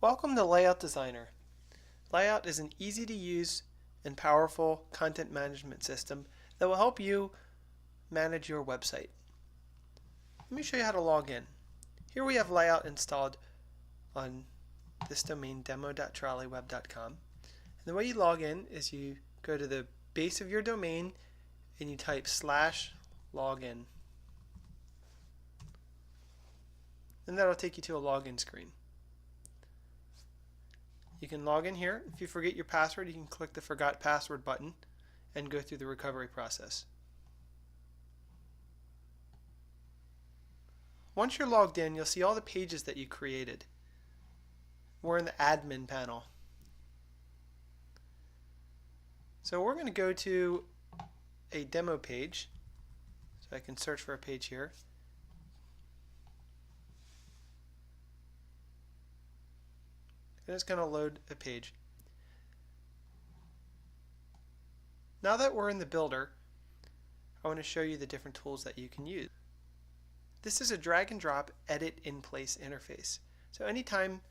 Welcome to Layout Designer. Layout is an easy to use and powerful content management system that will help you manage your website. Let me show you how to log in. Here we have Layout installed on this domain demo.trolleyweb.com. And the way you log in is you go to the base of your domain and you type /login. And that'll take you to a login screen. You can log in here. If you forget your password, you can click the Forgot Password button and go through the recovery process. Once you're logged in, you'll see all the pages that you created. We're in the admin panel. So we're going to go to a demo page. So I can search for a page here. And it's going to load a page. Now that we're in the builder, I want to show you the different tools that you can use. This is a drag and drop edit in place interface. So anytime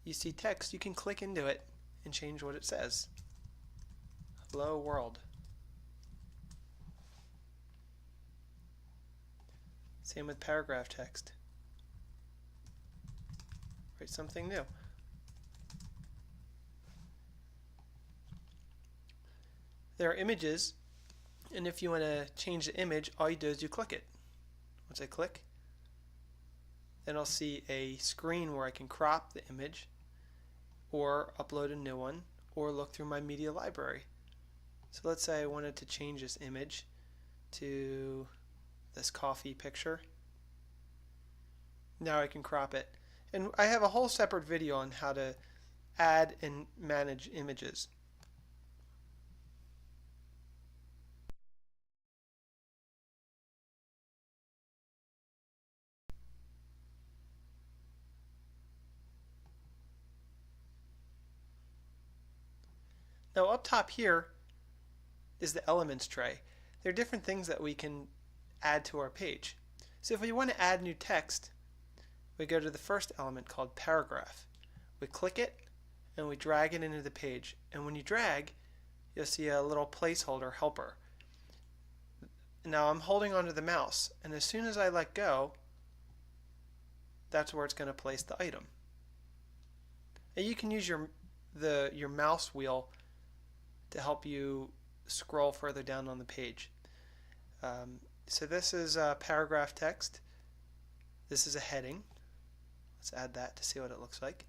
you see text, you can click into it and change what it says. Hello world. Same with paragraph text. Write something new. There are images, and if you want to change the image, all you do is you click it. Once I click, then I'll see a screen where I can crop the image or upload a new one or look through my media library. So let's say I wanted to change this image to this coffee picture. Now I can crop it. And I have a whole separate video on how to add and manage images. Now up top here is the elements tray. There are different things that we can add to our page. So if we want to add new text, we go to the first element called paragraph. We click it and we drag it into the page. And when you drag, you'll see a little placeholder helper. Now I'm holding onto the mouse, and as soon as I let go, that's where it's going to place the item. And you can use your mouse wheel to help you scroll further down on the page. So this is paragraph text. This is a heading. Let's add that to see what it looks like.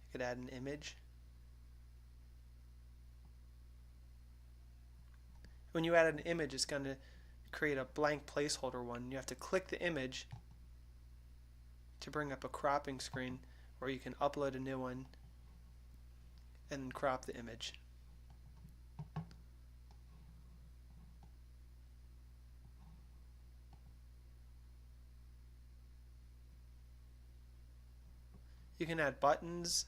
You could add an image. When you add an image, it's going to create a blank placeholder one. You have to click the image to bring up a cropping screen where you can upload a new one and crop the image. You can add buttons.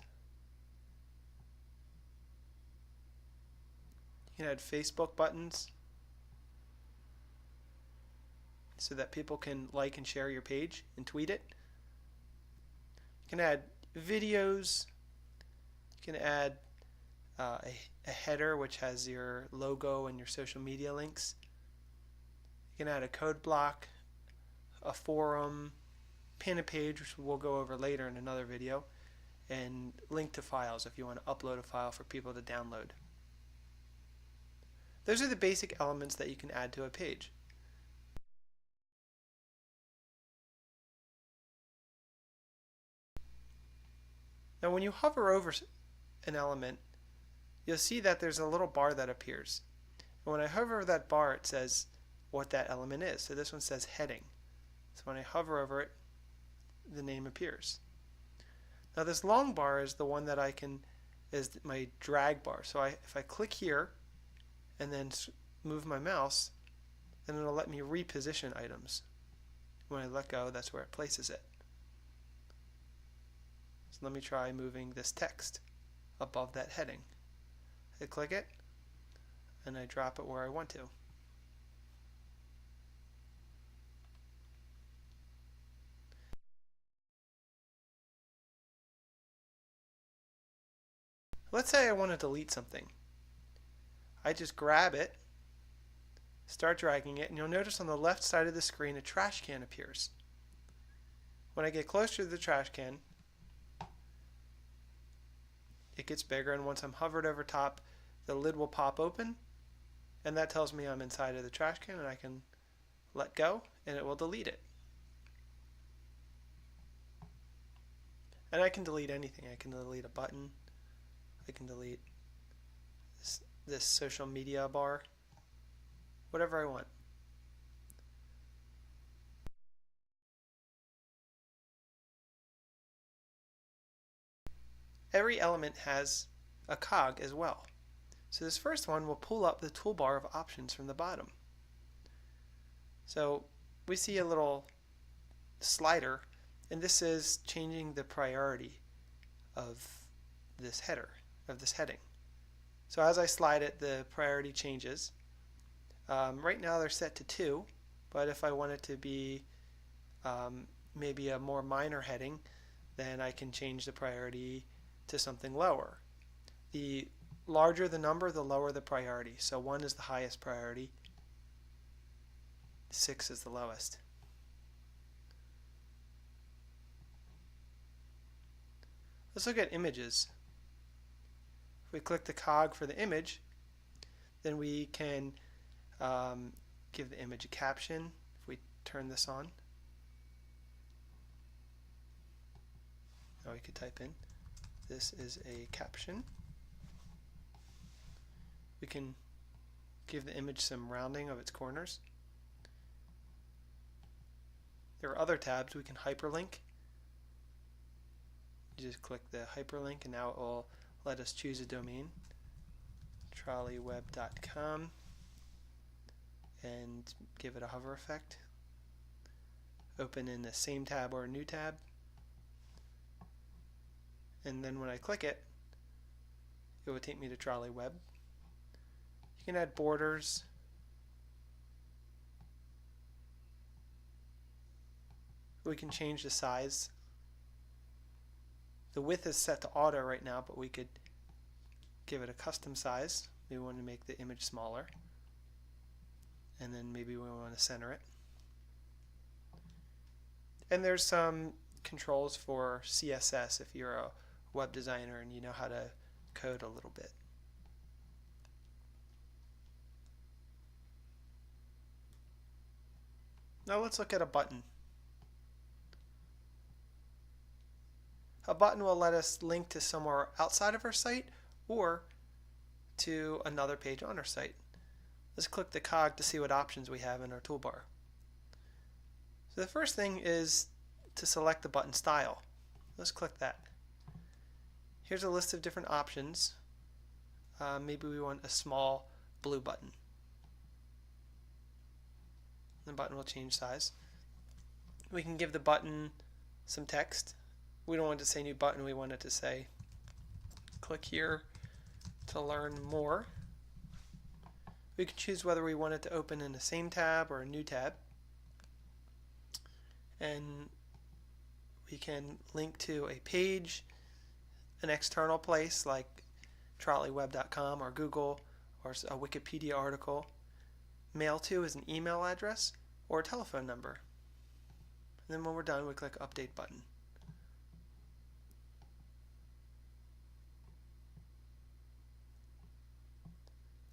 You can add Facebook buttons so that people can like and share your page and tweet it. You can add videos. You can add a header which has your logo and your social media links. You can add a code block, a forum, pin a page, which we'll go over later in another video, and link to files if you want to upload a file for people to download. Those are the basic elements that you can add to a page. Now when you hover over an element, you'll see that there's a little bar that appears. And when I hover over that bar, it says what that element is. So this one says heading. So when I hover over it, the name appears. Now this long bar is the one that is my drag bar. So if I click here and then move my mouse, then it'll let me reposition items. When I let go, that's where it places it. So let me try moving this text above that heading. I click it and I drop it where I want to. Let's say I want to delete something. I just grab it, start dragging it, and you'll notice on the left side of the screen a trash can appears. When I get closer to the trash can, it gets bigger, and once I'm hovered over top, the lid will pop open, and that tells me I'm inside of the trash can, and I can let go, and it will delete it. And I can delete anything. I can delete a button. I can delete this social media bar. Whatever I want. Every element has a cog as well. So this first one will pull up the toolbar of options from the bottom. So we see a little slider, and this is changing the priority of this header, of this heading. So as I slide it, the priority changes. Right now they're set to 2, but if I want it to be maybe a more minor heading, then I can change the priority to something lower. The larger the number, the lower the priority. So 1 is the highest priority, 6 is the lowest. Let's look at images. If we click the cog for the image, then we can give the image a caption. If we turn this on, now we could type in, "This is a caption." We can give the image some rounding of its corners. There are other tabs. We can hyperlink. You just click the hyperlink, and now it will let us choose a domain, trolleyweb.com, and give it a hover effect. Open in the same tab or a new tab. And then when I click it, it will take me to TrolleyWeb. You can add borders. We can change the size. The width is set to auto right now, but we could give it a custom size. We want to make the image smaller, and then maybe we want to center it. And there's some controls for CSS if you're a web designer and you know how to code a little bit. Now let's look at a button. A button will let us link to somewhere outside of our site or to another page on our site. Let's click the cog to see what options we have in our toolbar. So the first thing is to select the button style. Let's click that. Here's a list of different options. Maybe we want a small blue button. The button will change size. We can give the button some text. We don't want it to say new button, we want it to say click here to learn more. We can choose whether we want it to open in the same tab or a new tab. And we can link to a page, an external place like trolleyweb.com or Google or a Wikipedia article. Mail to is an email address or a telephone number. And then when we're done, we click Update button.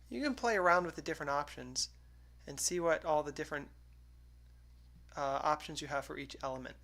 You can play around with the different options and see what all the different options you have for each element.